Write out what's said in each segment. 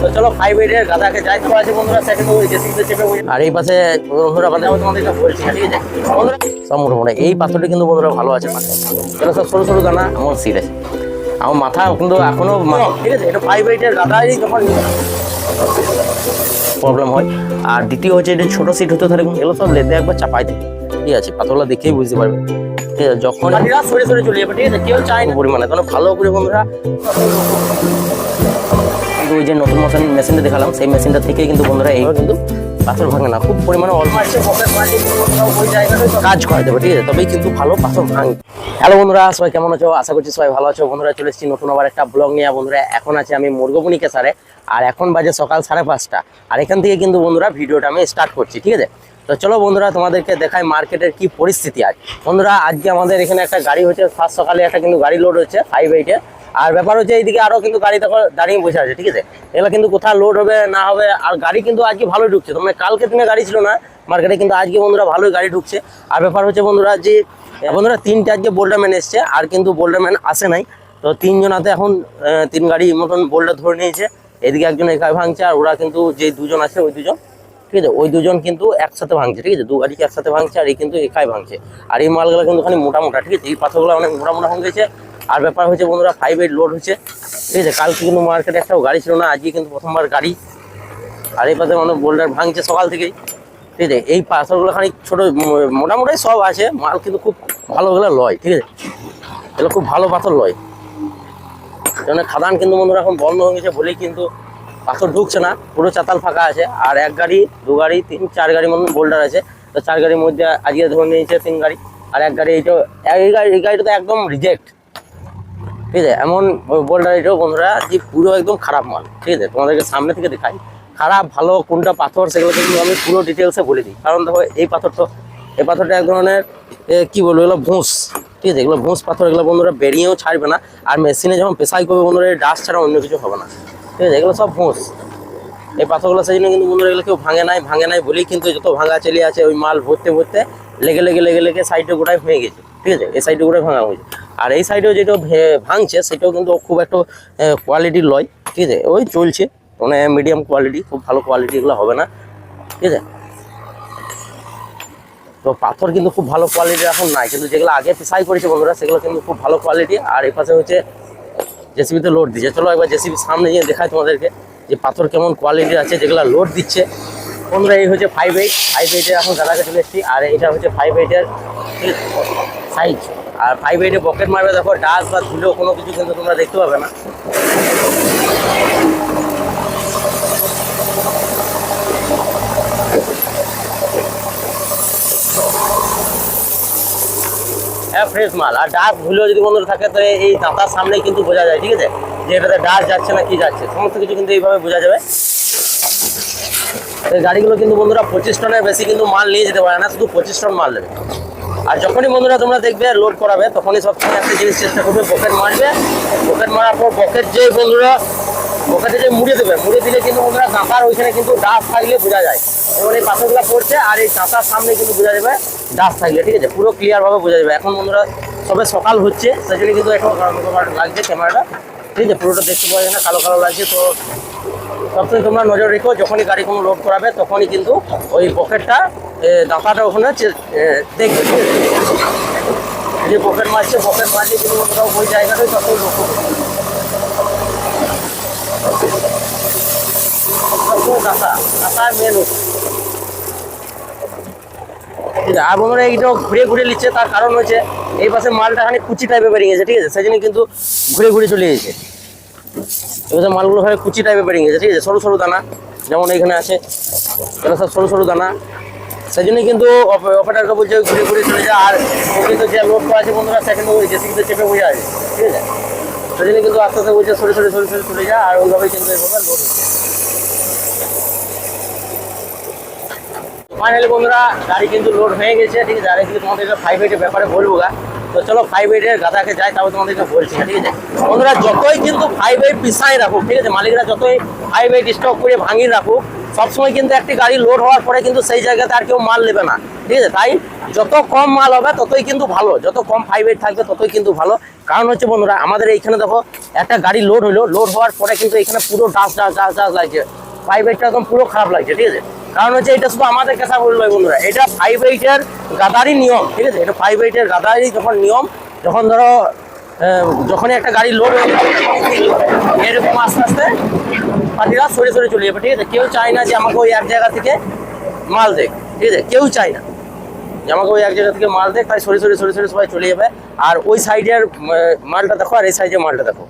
তো চলো 5-8 এর গাদাকে যাই তো আছে বন্ধুরা, সেকেন্ড ওই জেসিবিতে চেপে বসে। আর এই পাশে বন্ধুরা কথা তোমাদের বলছি, ঠিক আছে বন্ধুরা, সব মোটামুটি এই পাথরটি কিন্তু বন্ধুরা ভালো আছে। চলো সব সরু সরু দানা, আমার সিট আছে, আমার মাথা কিন্তু এখনো, ঠিক আছে। এটা 5-8 এর গাদাই যখন প্রবলেম হয়। আর দ্বিতীয় হচ্ছে এটা ছোট সিট হতে তাহলে এগুলো সব লেদে একবার চাপাই দেয়, ঠিক আছে, পাথরগুলো দেখেই বুঝতে পারবে, ঠিক আছে। যখন সরে সরে চলে যাবে, ঠিক আছে, কেউ চায় না পরিমাণে, তখন ভালো করে বন্ধুরা ওই যে নতুন মেশিনটা দেখালাম, সেই মেশিনটা থেকে কিন্তু বন্ধুরা এইভাবে কিন্তু পাথর ভাঙে না, খুব পরিমাণে অল্প কাজ করে দেবে, ঠিক আছে, তবেই কিন্তু ভালো পাথর ভাঙে। হ্যালো বন্ধুরা, সবাই কেমন আছো? আশা করছি সবাই ভালো আছো। বন্ধুরা চলে এসেছি নতুন আবার একটা ব্লগ নিয়ে। বন্ধুরা এখন আছে আমি মুরগবনি কেসারে, আর এখন বাজে সকাল 5:30, আর এখান থেকে কিন্তু বন্ধুরা ভিডিওটা আমি স্টার্ট করছি, ঠিক আছে। তো চলো বন্ধুরা তোমাদেরকে দেখাই মার্কেটের কি পরিস্থিতি আজ। বন্ধুরা আজকে আমাদের এখানে একটা গাড়ি হচ্ছে, ফার্স্ট সকালে একটা কিন্তু গাড়ি লোড হচ্ছে 5-8 এর। আর ব্যাপার হচ্ছে এইদিকে আরো কিন্তু গাড়ি তখন দাঁড়িয়ে বসে আছে, ঠিক আছে। এগুলো কিন্তু কোথাও লোড হবে না হবে, আর গাড়ি কিন্তু আজকে ভালোই ঢুকছে। তোমরা কালকে দিনে গাড়ি ছিল না মার্কেটে, কিন্তু আজকে বন্ধুরা ভালোই গাড়ি ঢুকছে। আর ব্যাপার হচ্ছে বন্ধুরা যে বন্ধুরা 3টে আজকে বোল্ডারম্যান এসছে, আর কিন্তু বোল্ডারম্যান আসে নাই। তো 3জনাতে এখন 3 গাড়ি মতন বোল্ডার ধরে নিয়েছে। এদিকে একজন একাই ভাঙছে, আর ওরা কিন্তু যে 2জন আছে ওই 2জন, ঠিক আছে, ওই 2জন কিন্তু একসাথে ভাঙছে, ঠিক আছে, 2 গাড়িকে একসাথে ভাঙছে, আর এই কিন্তু একাই ভাঙছে। আর এই মালগুলো কিন্তু খালি মোটা মোটা, ঠিক আছে, এই পাথরগুলো অনেক মোটা মোটা ভাঙছে। আর ব্যাপার হচ্ছে বন্ধুরা 5-8 লোড হচ্ছে, ঠিক আছে। কালকে কিন্তু মার্কেটে একটাও গাড়ি ছিল না, আজকে কিন্তু প্রথমবার গাড়ি। আর এই পাশে মানে বোল্ডার ভাঙছে সকাল থেকেই, ঠিক আছে। এই পাথরগুলো খানিক ছোটো মোটামুটি সব আছে, মাল কিন্তু খুব ভালোগুলো লয়, ঠিক আছে, এগুলো খুব ভালো পাথর লয়। যেমন খাদান কিন্তু বন্ধুরা এখন বন্ধ হয়ে গেছে বলেই কিন্তু পাথর ঢুকছে না, পুরো চাতাল ফাঁকা আছে। আর 1 গাড়ি 2 গাড়ি 3-4 গাড়ি মতন বোল্ডার আছে। তো 4 গাড়ির মধ্যে আজকে ধরে নিয়েছে 3 গাড়ি, আর 1 গাড়ি এইটাও, এই গাড়িটা তো একদম রিজেক্ট, ঠিক আছে। এমন বোল্ডার এটাও বন্ধুরা যে পুরো একদম খারাপ মাল, ঠিক আছে, তোমাদেরকে সামনে থেকে দেখাই খারাপ ভালো কোনটা পাথর, সেগুলো কিন্তু আমি পুরো ডিটেলসে বলে দিই। কারণ দেখো এই পাথরটা এক ধরনের কী বলবো, এগুলো ভুঁস, ঠিক আছে, এগুলো ভুঁস পাথর, এগুলো বন্ধুরা বেরিয়েও ছাড়বে না। আর মেশিনে যখন পেশাই করবে বন্ধুরা ডাস্ট ছাড়া অন্য কিছু হবে না, ঠিক আছে, এগুলো সব ভুঁস। এই পাথরগুলো সেই জন্য কিন্তু বন্ধুরা এগুলো কেউ ভাঙে নাই বলেই কিন্তু যত ভাঙা চলে আছে ওই মাল ভরতে ভরতে লেগে সাইডে গোটায় ভেঙে গেছে, ঠিক আছে, এই সাইডে গোটায় ভাঙা হয়েছে। আর এই সাইডেও যেটা ভাঙছে সেটাও কিন্তু খুব একটা কোয়ালিটির লয়, ঠিক আছে, ওই চলছে মানে মিডিয়াম কোয়ালিটি, খুব ভালো কোয়ালিটি এগুলো হবে না, ঠিক আছে। তো পাথর কিন্তু খুব ভালো কোয়ালিটির এখন নাই, কিন্তু যেগুলো আগে পেশাই করেছে বন্ধুরা সেগুলো কিন্তু খুব ভালো কোয়ালিটি। আর এই পাশে হচ্ছে জেসিবিতে লোড দিচ্ছে। চলো একবার জেসিবির সামনে গিয়ে দেখাই তোমাদেরকে যে পাথর কেমন কোয়ালিটির আছে যেগুলো লোড দিচ্ছে। বন্ধুরা এই হচ্ছে 5-8 এখন দাদাকে চলে এসেছি। আর এটা হচ্ছে 5-8 এর সাইজ। আর 5-8 এ বকেট মারবে, দেখো ডাস্ট বা ধুলো কোনো কিছু কিন্তু তোমরা দেখতে পাবে না। হ্যাঁ ফ্রেশ মাল। আর ডাস্ট ধুলো যদি বন্ধুরা থাকে তো এই দাঁতার সামনেই কিন্তু বোঝা যায়, ঠিক আছে, যে এটাতে ডাস্ট যাচ্ছে না কি যাচ্ছে, সমস্ত কিছু কিন্তু এইভাবে বোঝা যাবে। এই গাড়িগুলো কিন্তু বন্ধুরা 25 টনের বেশি কিন্তু মাল নিয়ে যেতে পারে না, শুধু 25 টন মাল নেবে। আর যখনই বন্ধুরা তোমরা দেখবে লোড করাবে তখনই সবসময় একটা জিনিস চেষ্টা করবে, বকেট মারবে। বকেট মারার পর বকেটে যে মুড়ে দেবে, মুড়ে দিলে কিন্তু বন্ধুরা দাঁতার ওইখানে কিন্তু ডাস্ট থাকলে বোঝা যায়। এবং এই পাথরগুলো পড়ছে আর এই দাঁতার সামনে কিন্তু বোঝা যাবে ডাস্ট থাকলে, ঠিক আছে, পুরো ক্লিয়ারভাবে বোঝা যাবে। এখন বন্ধুরা সবে সকাল হচ্ছে সেই জন্য কিন্তু একটু লাগছে ক্যামেরাটা, ঠিক আছে, পুরোটা দেখতে পাওয়া যায় না, কালো কালো লাগছে। তো সবসময় তোমরা নজর রেখো, যখনই গাড়ি কোনো লোড করাবে তখনই কিন্তু ওই পকেটটা দাঁতাটা ওখানে দেখবে, ঠিক আছে, যে পকেট মারছে, পকেট মারলে কিন্তু ওই জায়গাটাই তখন লক্ষ্য করবে। দাঁতার মেন হচ্ছে। আর বন্ধুরা এইটাও ঘুরে ঘুরে নিচ্ছে, তার কারণ হচ্ছে এই পাশে মালটা খানিক কুচি টাইপের বেরিয়ে গেছে, ঠিক আছে, সেই জন্য কিন্তু ঘুরে ঘুরে চলে গেছে। এবার মালগুলো হয় কুচি টাইপের বেরিয়ে গেছে, ঠিক আছে, সরু সরু দানা যেমন এইখানে আছে, এগুলো সব সরু সরু দানা, সেই জন্যই কিন্তু অপারেটরকে বলছে ঘুরে ঘুরে চলে যায়। আর ও কিন্তু যে লোড করা আছে বন্ধুরা সেকেন্ড ওই জেসিবিতে চেপে বসে আছে, ঠিক আছে, সেই জন্য কিন্তু আস্তে আস্তে বলছে সরে চলে যায়। আর ওইভাবেই কিন্তু এইভাবে লোড হচ্ছে। ফাইনালি বন্ধুরা গাড়ি কিন্তু লোড হয়ে গেছে, ঠিক আছে। আর এদিকে তোমাদের 5-8 এর ব্যাপারে বলবো গা। তো তো চলো 5-8 গাদাকে যাই, তারপর তোমাদেরকে বলছি না, ঠিক আছে বন্ধুরা। যতই কিন্তু 5-8 পিছাই রাখুক, ঠিক আছে, মালিকরা যতই 5-8 স্টক করে ভাঙিয়ে রাখুক, সবসময় কিন্তু একটি গাড়ি লোড হওয়ার পরে কিন্তু সেই জায়গাতে আর কেউ মাল নেবে না, ঠিক আছে। তাই যত কম মাল হবে ততই কিন্তু ভালো, যত কম 5-8 থাকবে ততই কিন্তু ভালো। কারণ হচ্ছে বন্ধুরা, আমাদের এইখানে দেখো একটা গাড়ি লোড হলো, লোড হওয়ার পরে কিন্তু এখানে পুরো ডাস্ট লাগছে, 5-8টা একদম পুরো খারাপ লাগছে, ঠিক আছে। কারণ হচ্ছে এটা শুধু আমাদের কেসা বললো বন্ধুরা, এটা 5-8-এর গাদারই নিয়ম, ঠিক আছে। এটা 5-8-এর গাদারই যখন নিয়ম, যখন ধরো যখনই একটা গাড়ি লোড হয়ে যাবে এরকম আস্তে আস্তে পার্টিরা সরে সরে চলে যাবে, ঠিক আছে। কেউ চায় না যে আমাকে ওই এক জায়গা থেকে মাল দেখ, ঠিক আছে, কেউ চায় না যে আমাকে ওই এক জায়গা থেকে মাল দেখ, তাই সরে সরে সরে সরে সবাই চলে যাবে। আর ওই সাইডের মালটা দেখো, আর এই সাইডের মালটা দেখো,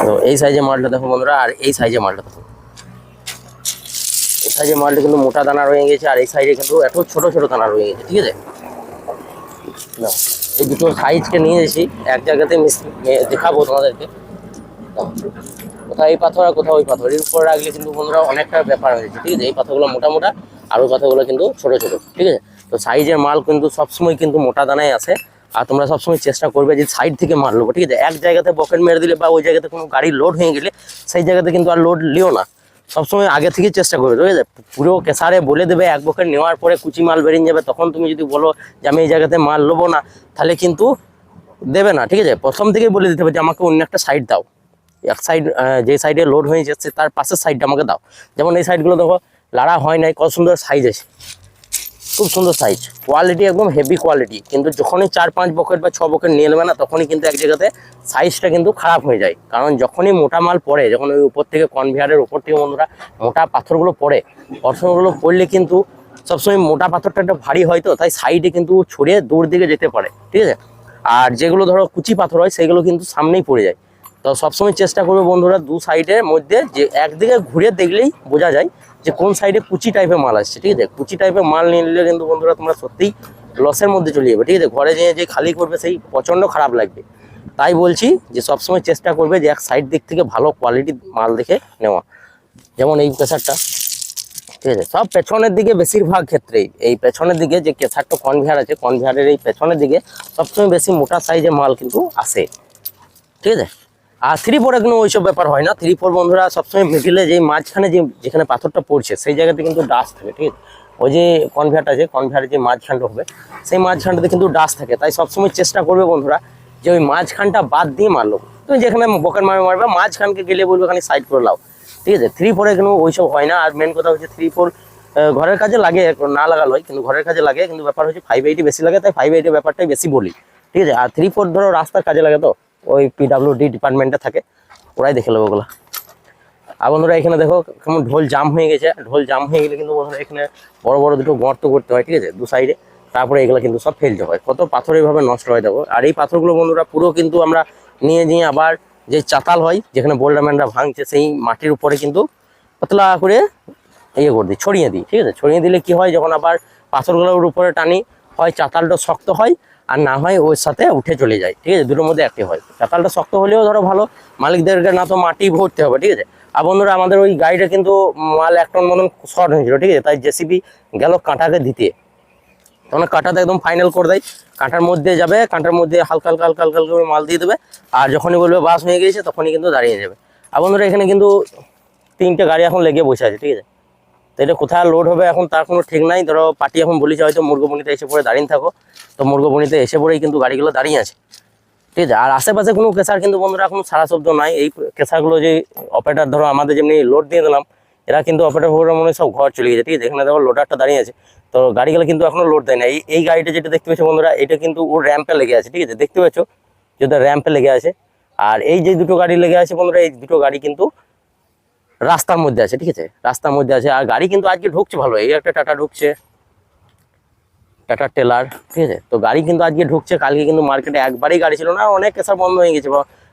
তো এই সাইজের মালটা দেখো বন্ধুরা, আর এই সাইজের মালটা দেখো। এই সাইজের মালটা কিন্তু মোটা দানা রয়ে গেছে, আর এই সাইডে কিন্তু এত ছোট ছোট দানা রয়ে গেছে, ঠিক আছে। এই দুটো সাইজকে নিয়ে এসেছি এক জায়গাতে দেখাবো তোমাদেরকে, কোথাও এই পাথর আর কোথাও ওই পাথর, এর উপর রাখলে কিন্তু বন্ধুরা অনেকটা ব্যাপার হয়েছে, ঠিক আছে। এই পাথরগুলো মোটা মোটা আর ওই পাথরগুলো কিন্তু ছোট ছোট, ঠিক আছে। তো সাইজের মাল কিন্তু সবসময় কিন্তু মোটা দানায় আছে, আর তোমরা সবসময় চেষ্টা করবে যে সাইড থেকে মাল নেবো, ঠিক আছে। এক জায়গাতে বকেট মেরে দিলে বা ওই জায়গাতে কোনো গাড়ি লোড হয়ে গেলে সেই জায়গাতে কিন্তু আর লোড লিও না, সবসময় আগে থেকে চেষ্টা করবে, ঠিক আছে। পুরো কেসারে বলে দেবে এক বকেট নেওয়ার পরে কুচি মাল বেরিয়ে যাবে, তখন তুমি যদি বলো যে আমি এই জায়গাতে মাল নেবো না, তাহলে কিন্তু দেবে না, ঠিক আছে। প্রথম থেকেই বলে দিতে হবে যে আমাকে অন্য একটা সাইড দাও, এক সাইড যে সাইডে লোড হয়ে যাচ্ছে তার পাশের সাইডটা আমাকে দাও। যেমন এই সাইডগুলো দেখো লাড়া হয় নাই, কত সুন্দর সাইজ আছে, খুব সুন্দর সাইজ, কোয়ালিটি একদম হেভি কোয়ালিটি। কিন্তু যখনই 4-5 বকেট বা 6 বকেট নিয়ে নেবে না, তখনই কিন্তু এক জায়গাতে সাইজটা কিন্তু খারাপ হয়ে যায়। কারণ যখনই মোটা মাল পড়ে, যখন ওই উপর থেকে কনভেয়ারের উপর থেকে বন্ধুরা মোটা পাথরগুলো পড়ে, পাথরগুলো পড়লে কিন্তু সবসময় মোটা পাথরটা একটা ভারী হয়, তো তাই সাইডে কিন্তু ছড়িয়ে দূর দিকে যেতে পারে, ঠিক আছে। আর যেগুলো ধরো কুচি পাথর হয় সেগুলো কিন্তু সামনেই পড়ে যায়। তো সবসময় চেষ্টা করবে বন্ধুরা দু সাইডের মধ্যে যে একদিকে ঘুরে দেখলেই বোঝা যায় যে কোন সাইডে কুচি টাইপের মাল আসছে, ঠিক আছে। কুচি টাইপের মাল নিয়ে নিলে কিন্তু বন্ধুরা তোমরা সত্যিই লসের মধ্যে চলে যাবে, ঠিক আছে। ঘরে যেয়ে যে খালি করবে সেই প্রচণ্ড খারাপ লাগবে। তাই বলছি যে সবসময় চেষ্টা করবে যে এক সাইড দিক থেকে ভালো কোয়ালিটির মাল দেখে নেওয়া। যেমন এই প্রেসারটা, ঠিক আছে, সব পেছনের দিকে বেশিরভাগ ক্ষেত্রেই এই পেছনের দিকে যে কেসারটা কনভেয়ার আছে, কনভেয়ারের এই পেছনের দিকে সবসময় বেশি মোটা সাইজের মাল কিন্তু আসে, ঠিক আছে। আর 3-4 কোনো ওইসব ব্যাপার হয় না। 3-4 বন্ধুরা সবসময় মিডিলে যে মাঝখানে যেখানে পাথরটা পড়ছে সেই জায়গাতে কিন্তু ডাস্ট থাকে, ঠিক আছে। ওই যে কনভেয়ারটা আছে, কনভেয়ারের যে মাঝখানটা হবে সেই মাঝখানটাতে কিন্তু ডাস্ট থাকে। তাই সবসময় চেষ্টা করবে বন্ধুরা যে ওই মাঝখানটা বাদ দিয়ে মারলো, তুমি যেখানে বকেট মারবে মাঝখানকে গেলে বলবে ওখানে সাইড করে লাও, ঠিক আছে। 3-4 কোনো ওইসব হয় না। আর মেন কথা হচ্ছে 3-4 ঘরের কাজে লাগে, না লাগালো হয় কিন্তু ঘরের কাজে লাগে, কিন্তু ব্যাপার হচ্ছে 5-8 বেশি লাগে, তাই 5-8 ব্যাপারটাই বেশি বলি, ঠিক আছে। আর 3-4 ধরো রাস্তার কাজে লাগে, তো ওই PWD ডিপার্টমেন্টে থাকে, ওরাই দেখে নেবো ওগুলো। আর বন্ধুরা এখানে দেখো কেমন ঢোল জাম হয়ে গেছে, ঢোল জাম হয়ে গেলে কিন্তু বন্ধুরা এখানে বড় বড় দুটো গর্ত করতে হয়, ঠিক আছে, দু সাইডে। তারপরে এগুলো কিন্তু সব ফেলতে হয়, কত পাথর এইভাবে নষ্ট হয়ে যাবো। আর এই পাথরগুলো বন্ধুরা পুরো কিন্তু আমরা নিয়ে আবার যে চাতাল হয় যেখানে বোল্ডারম্যানরা ভাঙছে সেই মাটির উপরে কিন্তু পাতলা করে ইয়ে করে দিই, ছড়িয়ে দিই, ঠিক আছে। ছড়িয়ে দিলে কি হয়, যখন আবার পাথরগুলোর উপরে টানি, হয় চাতালটা শক্ত হয় আর না হয় ওর সাথে উঠে চলে যায়, ঠিক আছে। দুটোর মধ্যে একটি হয়। চাতালটা শক্ত হলেও ধরো ভালো, মালিকদেরকে না তো মাটি ভরতে হবে, ঠিক আছে। আর বন্ধুরা আমাদের ওই গাড়িটা কিন্তু মাল 1 টন মতন শর্ট হয়েছিল, ঠিক আছে। তাই জেসিবি গেল কাঁটাকে দিতে, তখন কাঁটাতে একদম ফাইনাল করে দেয়, কাঁটার মধ্যে যাবে, কাঁটার মধ্যে হালকা হালকা হালকা হালকা করে মাল দিয়ে দেবে, আর যখনই বলবে বাস হয়ে গেছে তখনই কিন্তু দাঁড়িয়ে যাবে। আর বন্ধুরা এখানে কিন্তু 3টে গাড়ি এখন লেগে বসে আছে, ঠিক আছে। তো এটা কোথায় লোড হবে এখন তার কোনো ঠিক নাই। ধরো পার্টি এখন বলেছে হয়তো মুরগবনিতে এসে পড়ে দাঁড়িয়ে থাকো, তো মুরগবনিতে এসে পড়েই কিন্তু গাড়িগুলো দাঁড়িয়ে আছে, ঠিক আছে। আর আশেপাশে কোনো কেসার কিন্তু বন্ধুরা এখন সারা শব্দ নাই। এই কেসারগুলো যে অপারেটার ধরো আমাদের যেমনি লোড দিয়ে দিলাম, এরা কিন্তু অপারেটার মনে সব ঘর চলে গেছে, ঠিক আছে। এখানে দেখো লোডারটা দাঁড়িয়ে আছে, তো গাড়িগুলো কিন্তু এখনো লোড দেয় না। এই গাড়িটা যেটা দেখতে পাচ্ছ বন্ধুরা, এটা কিন্তু ওর র্যাম্পে লেগে আছে, ঠিক আছে, দেখতে পাচ্ছ যেটা র্যাম্পে লেগে আছে। আর এই যে দুটো গাড়ি লেগে আছে বন্ধুরা, এই দুটো গাড়ি কিন্তু রাস্তার মধ্যে আছে, ঠিক আছে, রাস্তার মধ্যে আছে। আর গাড়ি কিন্তু আজকে ঢুকছে ভালো, এই একটা টাটা ঢুকছে, টাটা টেলার, ঠিক আছে। তো গাড়ি কিন্তু আজকে ঢুকছে, কালকে কিন্তু মার্কেটে একবারই গাড়ি ছিল না, অনেক কেসার বন্ধ হয়ে গেছে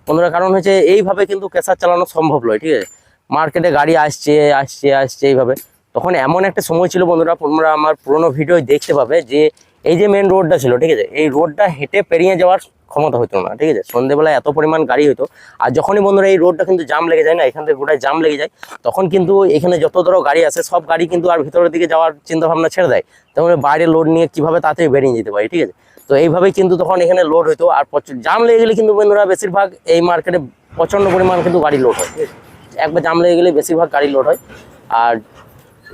বন্ধুরা। কারণ হচ্ছে এইভাবে কিন্তু কেসার চালানো সম্ভব নয়, ঠিক আছে। মার্কেটে গাড়ি আসছে আসছে আসছে এইভাবে। তখন এমন একটা সময় ছিল বন্ধুরা, তোমরা আমার পুরোনো ভিডিও দেখতে পাবে যে এই যে মেন রোডটা ছিল, ঠিক আছে, এই রোডটা হেঁটে পেরিয়ে যাওয়ার ক্ষমতা হতো না, ঠিক আছে। সন্ধ্যেবেলায় এত পরিমাণ গাড়ি হতো। আর যখনই বন্ধুরা এই রোডটা কিন্তু জাম লেগে যায় না, এখান থেকে গোটায় জাম লেগে যায়, তখন কিন্তু এখানে যত ধরো গাড়ি আছে সব গাড়ি কিন্তু আর ভিতরের দিকে যাওয়ার চিন্তা ভাবনা ছেড়ে দেয়। তখন বাইরে লোড নিয়ে কিভাবে তাড়াতাড়ি বেরিয়ে যেতে পারি, ঠিক আছে। তো এইভাবেই কিন্তু তখন এখানে লোড হইতো। আর জাম লেগে গেলে কিন্তু বন্ধুরা বেশিরভাগ এই মার্কেটে প্রচণ্ড পরিমাণ কিন্তু গাড়ি লোড হয়, একবার জাম লেগে গেলে বেশিরভাগ গাড়ি লোড হয়। আর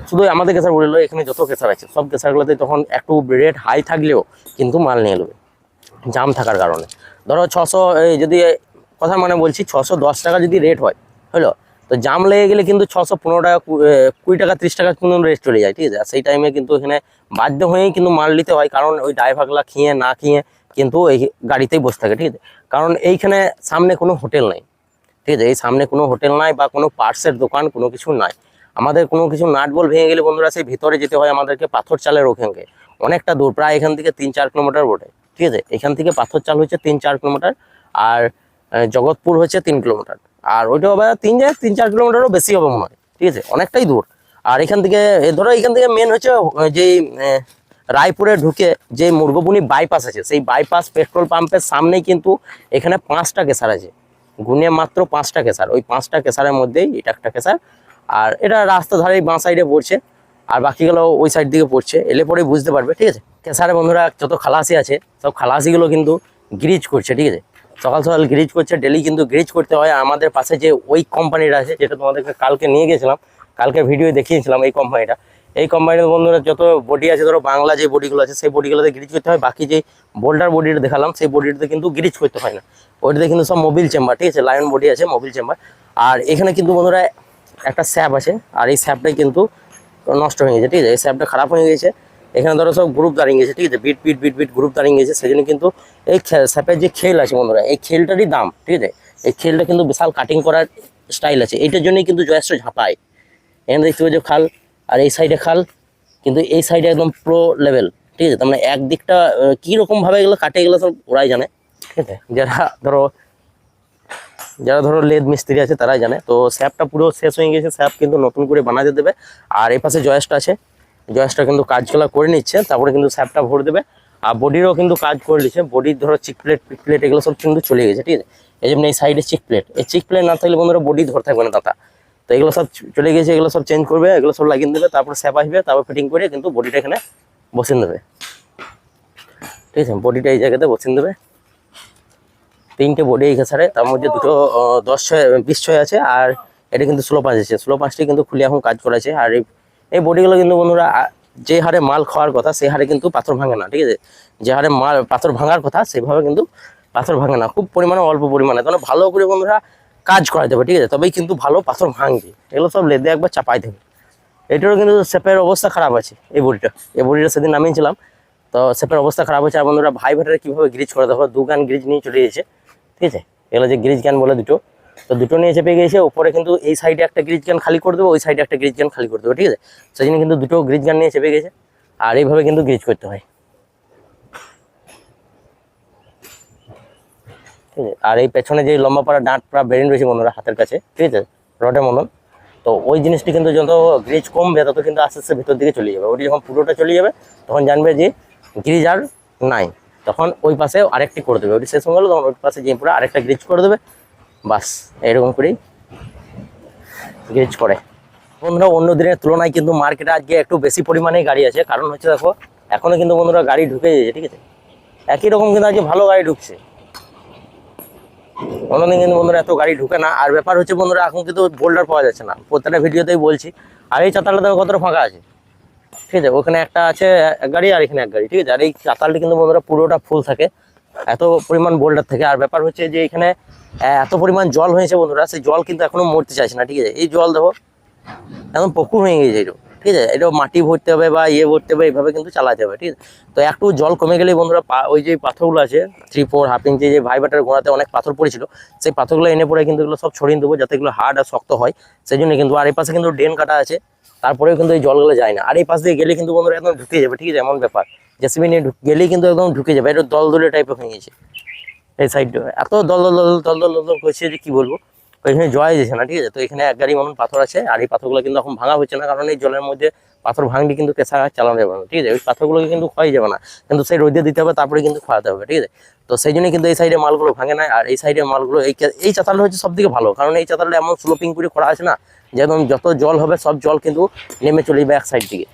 শুধু আমাদের কেসার বললো, এখানে যত কেসার আছে সব কেসারগুলোতে তখন একটু রেট হাই থাকলেও কিন্তু মাল নিয়ে নেবে জাম থাকার কারণে। ধরো 600, যদি কথা মানে বলছি 610 টাকা যদি রেট হয়, হলো, তো জাম লেগে গেলে কিন্তু 615 টাকা, 20 টাকা 30 টাকা কিন্তু রেট চলে যায়, ঠিক আছে। আর সেই টাইমে কিন্তু এখানে বাধ্য হয়েই কিন্তু মাল নিতে হয়, কারণ ওই ড্রাইভারগুলা খেয়ে না খেয়ে কিন্তু এই গাড়িতেই বসে থাকে, ঠিক আছে। কারণ এইখানে সামনে কোনো হোটেল নাই, ঠিক আছে, এই সামনে কোনো হোটেল নাই বা কোনো পার্টসের দোকান কোনো কিছু নাই। আমাদের কোনো কিছু নাট বল ভেঙে গেলে বন্ধুরা সেই ভিতরে যেতে হয় আমাদেরকে পাথর চালের ওখানকে, অনেকটা দূর, প্রায় এখান থেকে 3-4 কিলোমিটার বটে, ঠিক আছে। এখান থেকে পাথর চাল হচ্ছে 3-4 কিলোমিটার, আর জগৎপুর হচ্ছে 3 কিলোমিটার, আর ওইটা হবে 3-4 কিলোমিটারও বেশি হবে মনে হয়, ঠিক আছে, অনেকটাই দূর। আর এখান থেকে ধরো এখান থেকে মেন হচ্ছে যে রায়পুরে ঢুকে যে মুরগবুনি বাইপাস আছে, সেই বাইপাস পেট্রোল পাম্পের সামনেই কিন্তু এখানে 5টা কেসার আছে, গুনে মাত্র 5টা কেসার। ওই 5টা কেসারের মধ্যেই এটা একটা কেসার, আর এটা রাস্তা ধারে বাঁ সাইডে পড়ছে, আর বাকিগুলো ওই সাইড দিকে পড়ছে, এলে পরেই বুঝতে পারবে, ঠিক আছে। কেসারে বন্ধুরা যত খালাসি আছে সব খালাসিগুলো কিন্তু গ্রিজ করছে, ঠিক আছে, সকাল সকাল গ্রিজ করছে, ডেলি কিন্তু গ্রিজ করতে হয়। আমাদের পাশে যে ওই কোম্পানিটা আছে, যেটা তোমাদেরকে কালকে নিয়ে গেছিলাম, কালকে ভিডিও দেখিয়েছিলাম, এই কোম্পানির বন্ধুরা যত বডি আছে, ধরো বাংলা যে বডিগুলো আছে সেই বডিগুলোতে গ্রিজ করতে হয়। বাকি যে বোল্ডার বডিটা দেখালাম সেই বডিটাতে কিন্তু গ্রিজ করতে হয় না, ওইটাতে কিন্তু সব মোবিল চেম্বার, ঠিক আছে, লায়ন বডি আছে, মোবিল চেম্বার। আর এখানে কিন্তু বন্ধুরা একটা স্যাপ আছে, আর এই স্যাপটাই কিন্তু নষ্ট হয়ে গেছে, ঠিক আছে, এই স্যাপটা খারাপ হয়ে গেছে। এখানে ধরো সব গ্রুপ দাঁড়িয়ে গেছে, ঠিক আছে, bit bit bit bit group দাঁড়িয়ে গেছে, সেই জন্য কিন্তু এই স্যাপের যে খেল আছে বন্ধুরা, এই খেলটারই দাম, ঠিক আছে। এই খেলটা কিন্তু বিশাল কাটিং করার স্টাইল আছে, এইটার জন্যই কিন্তু জয়েস্ট ঝাঁপায়। এখানে দেখতে পাচ্ছ খাল, আর এই সাইডে খাল, কিন্তু এই সাইডে একদম প্রো লেভেল, ঠিক আছে। তার মানে একদিকটা কীরকমভাবে এগুলো কাটে, এগুলো সব ওরাই জানে, ঠিক আছে। যারা ধরো লেদ মিস্ত্রি আছে তারাই জানে। তো স্যাপটা পুরো শেষ হয়ে গেছে, স্যাপ কিন্তু নতুন করে বানাতে দেবে। আর এই পাশে জয়েস্ট আছে, জয়েস্টটা কিন্তু কাজগুলো করে নিচ্ছে, তারপরে কিন্তু স্যাপটা ভরে দেবে। আর বডিরও কিন্তু কাজ করে নিচ্ছে, বডির ধরো চিক প্লেট পিক প্লেট এগুলো সব কিন্তু চলে গেছে, ঠিক আছে। এই জন্য এই সাইডে চিক প্লেট, এই চিক প্লেট না থাকলে বন্ধুরা বডি ধরে থাকবে না দাদা। তো এগুলো সব চলে গেছে, এগুলো সব চেঞ্জ করবে, এগুলো সব লাগিয়ে দেবে, তারপর স্যাপ আসবে, তারপর ফিটিং করে কিন্তু বডিটা এখানে বসিয়ে দেবে, ঠিক আছে। বডিটা এই জায়গাতে বসিয়ে দেবে। 3টে বডি এই খেসারে, তার মধ্যে দুটো 10-20-6 আছে, আর এটা কিন্তু 16-5 আছে। 16-5টি কিন্তু খুলে এখন কাজ করেছে। আর এই বডিগুলো কিন্তু বন্ধুরা যে হারে মাল খাওয়ার কথা সেই হারে কিন্তু পাথর ভাঙে না, ঠিক আছে। যে হারে মাল পাথর ভাঙার কথা সেভাবে কিন্তু পাথর ভাঙে না, খুব পরিমাণে অল্প পরিমাণে। তাহলে ভালো করে বন্ধুরা কাজ করাই দেবে, ঠিক আছে, তবেই কিন্তু ভালো পাথর ভাঙবে। এগুলো সব লেদে একবার চাপাই দেবে। এটারও কিন্তু শেপের অবস্থা খারাপ আছে, এই বডিটা সেদিন নামিয়েছিলাম, তো শেপের অবস্থা খারাপ হয়েছে। আর বন্ধুরা ভাই ভাইটারে কীভাবে গ্রিজ করে দেখো, 2 গান গ্রিজ নিয়ে চলে গেছে, ঠিক আছে। এগুলো যে গ্রিজ ক্যান বলে দুটো, তো দুটো নিয়ে চেপে গিয়েছে। উপরে কিন্তু এই সাইডে একটা গ্রিজ ক্যান খালি করে দেবো, ওই সাইডে একটা গ্রিজ ক্যান খালি করে দেবো, ঠিক আছে। সেই জন্য কিন্তু দুটো গ্রিজ ক্যান নিয়ে চেপে গেছে, আর এইভাবে কিন্তু গ্রিজ করতে হয়, ঠিক আছে। আর এই পেছনে যে লম্বা পাড়া ডাঁট পাড়া বেরিয়ে রয়েছে বন্ধুরা হাতের কাছে, ঠিক আছে, রডের মতন, তো ওই জিনিসটি কিন্তু যত গ্রিজ কমবে তত কিন্তু আস্তে আস্তে ভিতর দিকে চলে যাবে। ওটি যখন পুরোটা চলে যাবে তখন জানবে যে গ্রিজ আর নাই, তখন ওই পাশে আরেকটি করে দেবে। ওটি শেষ হয়ে গেলো তখন ওই পাশে যে পুরো আরেকটা গ্রিজ করে দেবে, বাস এরকম করেই গ্রিজ করে। বন্ধুরা অন্য দিনের তুলনায় কিন্তু মার্কেটে আজকে একটু বেশি পরিমাণেই গাড়ি আছে, কারণ হচ্ছে দেখো এখনও কিন্তু বন্ধুরা গাড়ি ঢুকে যাচ্ছে, ঠিক আছে। একই রকম কিন্তু আজকে ভালো গাড়ি ঢুকছে, অন্যদিন কিন্তু বন্ধুরা এত গাড়ি ঢুকে না। আর ব্যাপার হচ্ছে বন্ধুরা এখন কিন্তু বোল্ডার পাওয়া যাচ্ছে না, প্রত্যেকটা ভিডিওতেই বলছি। আর এই চাতালটা দেখো কতটা ফাঁকা আছে, ঠিক আছে, ওখানে একটা আছে এক গাড়ি, আর এখানে এক গাড়ি, ঠিক আছে। আর এই চাতালটি কিন্তু বন্ধুরা পুরোটা ফুল থাকে, এত পরিমাণ বোল্ডার থাকে। আর ব্যাপার হচ্ছে যে এখানে এত পরিমাণ জল হয়েছে বন্ধুরা, সেই জল কিন্তু এখনো মরতে চাইছে না, ঠিক আছে। এই জল দেখো একদম পুকুর হয়ে গেছে এটা, ঠিক আছে। এটা মাটি ভরতে হবে বা ভরতে হবে, এইভাবে কিন্তু চালাতে হবে, ঠিক আছে। তো একটু জল কমে গেলেই বন্ধুরা ওই যে পাথরগুলো আছে 3-4 হাফ ইঞ্চি যে ভাইবাটার গোড়াতে অনেক পাথর পড়েছিল, সেই পাথরগুলো এনে পড়ে কিন্তু এগুলো সব ছড়িয়ে দেবো, যাতে এগুলো হার্ড আর শক্ত হয়, সেই জন্য কিন্তু। আর এই পাশে কিন্তু ড্রেন কাটা আছে, তারপরেও কিন্তু এই জলগুলো যায় না। আর এই পাশ দিয়ে গেলে কিন্তু বন্ধুরা একদম ঢুকে যাবে, ঠিক আছে, এমন ব্যাপার। জেসিবি নিয়ে গেলেই কিন্তু একদম ঢুকে যাবে, এটা দলদলে টাইপের হয়ে গেছে এই সাইডটা, এত দল দল দল দল দল দল করছে যে কি বলবো, ওইখানে জয় যাচ্ছে না, ঠিক আছে। তো এখানে এক গাড়ি মতন পাথর আছে, আর এই পাথরগুলো কিন্তু এখন ভাঙা হচ্ছে না, কারণ এই জলের মধ্যে পাথর ভাঙলে কিন্তু কেঁচা চালানো যাবে না, ঠিক আছে। ওই পাথরগুলোকে কিন্তু ক্ষয় যাবে না, কিন্তু সেই রোদে দিতে হবে, তারপরে কিন্তু খাওয়াতে হবে, ঠিক আছে। তো সেই জন্য কিন্তু এই সাইডে মালগুলো ভাঙে না। আর এই সাইডের মালগুলো এই চাতালটা হচ্ছে সব থেকে ভালো, কারণ এই চাতালটা এমন স্লোপিং করে করা আছে না, যে একদম যত জল হবে সব জল কিন্তু নেমে চলে যাবে এক সাইড দিকে,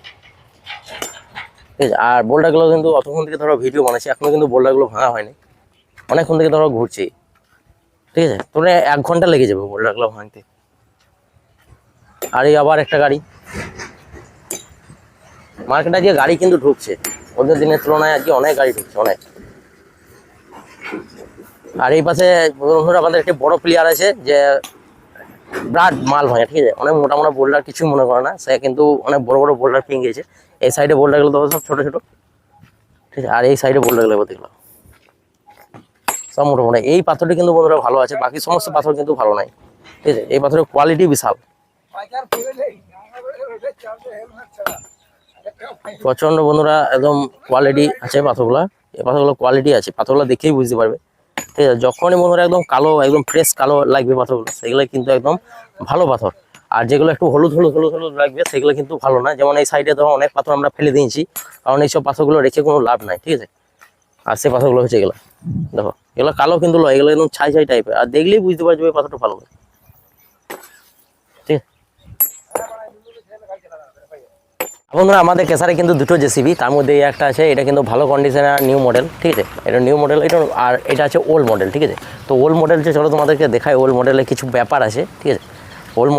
ঠিক আছে। আর বোল্ডারগুলো কিন্তু অতক্ষণ থেকে ধরো ভিডিও বানাচ্ছি, এখনো কিন্তু বোল্ডারগুলো ভাঙা হয়নি, অনেকক্ষণ থেকে ধরো ঘুরছি, ঠিক আছে। তোমরা 1 ঘন্টা লেগে যাবে বোল্ডারগুলো ভাঙতে। আর এই আবার একটা গাড়ি, মার্কেটে আজকে গাড়ি কিন্তু ঢুকছে, ওদের দিনের তুলনায় আজকে অনেক গাড়ি ঢুকছে, অনেক। আর এই পাশে বন্ধুরা আমাদের একটি বড় প্লেয়ার আছে যে বিরাট মাল ভাঙে, ঠিক আছে। অনেক মোটা মোটা বোল্ডার কিছু মনে করে না সে, কিন্তু অনেক বড় বড় বোল্ডার পেয়ে গেছে। এই সাইডে বোল্ডারগুলো তো সব ছোটো ছোটো, ঠিক আছে। আর এই সাইডে বোল্ডারগুলো দেখলো সব মোটামুটি। এই পাথরটি কিন্তু বন্ধুরা ভালো আছে, বাকি সমস্ত পাথর কিন্তু ভালো নাই, ঠিক আছে। এই পাথরের কোয়ালিটি বিশাল, প্রচন্ড বন্ধুরা, একদম কোয়ালিটি আছে পাথরগুলা। এই পাথরগুলো কোয়ালিটি আছে, পাথরগুলো দেখেই বুঝতে পারবে, ঠিক আছে। যখনই বন্ধুরা একদম কালো, একদম ফ্রেশ কালো লাগবে পাথরগুলো, সেগুলো কিন্তু একদম ভালো পাথর। আর যেগুলো একটু হলুদ হলুদ হলুদ হলুদ লাগবে, সেগুলো কিন্তু ভালো না। যেমন এই সাইডে ধরো অনেক পাথর আমরা ফেলে দিয়েছি, কারণ এইসব পাথরগুলো রেখে কোনো লাভ নাই, ঠিক আছে। আর সেই পাথরগুলো হচ্ছে এগুলো, দেখো এগুলো কালো কিন্তু নয়, এগুলো একদম ছাই ছাই টাইপের, আর দেখলেই বুঝতে পারবে এই পাথরটা ভালো, ঠিক আছে। বন্ধুরা আমাদের কেসারে কিন্তু দুটো জেসিবি, তার মধ্যে এই একটা আছে, এটা কিন্তু ভালো কন্ডিশনের নিউ মডেল, ঠিক আছে। এটা নিউ মডেল, এটা আর এটা আছে ওল্ড মডেল, ঠিক আছে। তো ওল্ড মডেল যে, চলো তোমাদেরকে দেখাই, ওল্ড মডেলের কিছু ব্যাপার আছে, ঠিক আছে। ওল্ড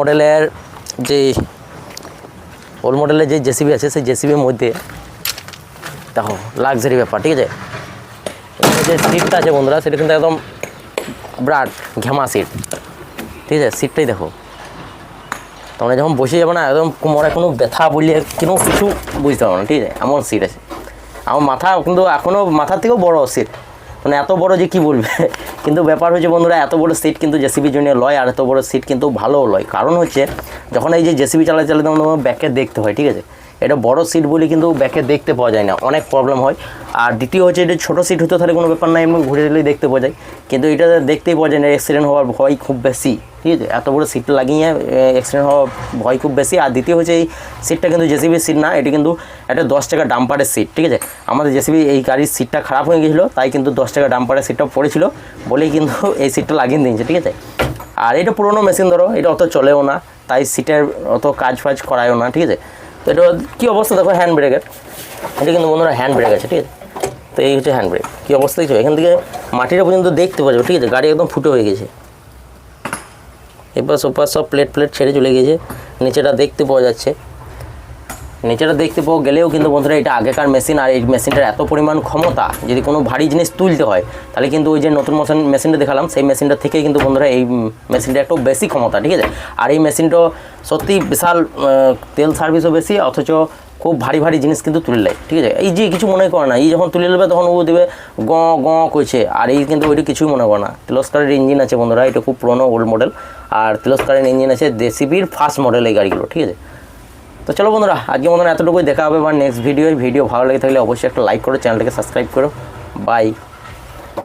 মডেলের যে জেসিবি আছে, সেই জেসিবির মধ্যে দেখো লাক্সারি ব্যাপার, ঠিক আছে। যে সিটটা আছে বন্ধুরা, সেটা কিন্তু একদম বিরাট ঘেমা সিট, ঠিক আছে। সিটটাই দেখো, তোমরা যখন বসে যাবে না, একদম কোমরে কোনো ব্যথা বললে কোনো কিছু বুঝতে পারবো না, ঠিক আছে। এমন সিট আছে। আমার মাথা কিন্তু এখনও মাথার থেকেও বড় সিট, মানে এত বড় যে কি বলবে। কিন্তু ব্যাপার হচ্ছে বন্ধুরা, এত বড় সিট কিন্তু জেসিবির জন্য লয়, আর এত বড় সিট কিন্তু ভালোও লয়। কারণ হচ্ছে যখন এই যে জেসিবি চালাতে চালাতে তোমার ব্যাকে দেখতে হয়, ঠিক আছে। এটা বড় সিট বলে কিন্তু ব্যাকে দেখতে পাওয়া যায় না, অনেক প্রবলেম হয়। আর দ্বিতীয় হচ্ছে, এটা ছোটো সিট হতে তাহলে কোনো ব্যাপার না, এমনি ঘুরে দিলেই দেখতে পাওয়া যায়। কিন্তু এটা দেখতেই পাওয়া যায় না, অ্যাক্সিডেন্ট হওয়ার ভয় খুব বেশি, ঠিক আছে। এত বড় সিট লাগিয়ে অ্যাক্সিডেন্ট হওয়ার ভয় খুব বেশি। আর দ্বিতীয় হচ্ছে, এই সিটটা কিন্তু জেসিবির সিট না, এটি কিন্তু একটা 10 টাকা ডাম্পারের সিট, ঠিক আছে। আমাদের জেসিবি এই গাড়ির সিটটা খারাপ হয়ে গেছিলো, তাই কিন্তু 10 টাকা ডাম্পারের সিটটা পড়েছিল বলেই কিন্তু এই সিটটা লাগিয়ে দিয়েছে, ঠিক আছে। আর এটা পুরোনো মেশিন, ধরো এটা অত চলেও না, তাই সিটের অত কাজ ফাজ করায়ও না, ঠিক আছে। তো এটা কী অবস্থা দেখো হ্যান্ড ব্রেকের, এটা কিন্তু বন্ধুরা হ্যান্ড ব্রেক আছে, ঠিক আছে। তো এই হচ্ছে হ্যান্ড ব্রেক, কী অবস্থা দেখছো, এখান থেকে মাটিটা পর্যন্ত দেখতে পাচ্ছ, ঠিক আছে। গাড়ি একদম ফুটে হয়ে গেছে, এবার ওপার সব প্লেট ছেড়ে চলে গেছে, নিচেটা দেখতে পাওয়া যাচ্ছে। নিচেটা দেখতে পাওয়া গেলেও কিন্তু বন্ধুরা এটা আগেকার মেশিন, আর এই মেশিনটার এত পরিমাণ ক্ষমতা, যদি কোনো ভারী জিনিস তুলতে হয় তাহলে কিন্তু ওই যে নতুন মেশিনটা দেখালাম, সেই মেশিনটা থেকে কিন্তু বন্ধুরা এই মেশিনটা একটু বেশি ক্ষমতা, ঠিক আছে। আর এই মেশিনটা সত্যি বিশাল, তেল সার্ভিসও বেশি, অথচ খুব ভারী ভারী জিনিস কিন্তু তুলে নেয়, ঠিক আছে। এই যে কিছু মনে করে না, এই যখন তুলে নেবে তখন ও দেবে গ গ করছে, আর এই কিন্তু ওইটা কিছুই মনে করে না। তিরস্কারের ইঞ্জিন আছে বন্ধুরা, এটা খুব পুরোনো ওল্ড মডেল, আর তিরস্কারের ইঞ্জিন আছে জেসিবির ফার্স্ট মডেল এই গাড়িগুলো, ঠিক আছে। তো চলো বন্ধুরা, আজকে বন্ধুরা এতটুকুই, দেখা হবে বা নেক্সট ভিডিও ভালো লেগে থাকলে অবশ্যই একটা লাইক করো, চ্যানেলটাকে সাবস্ক্রাইব করো। বাই।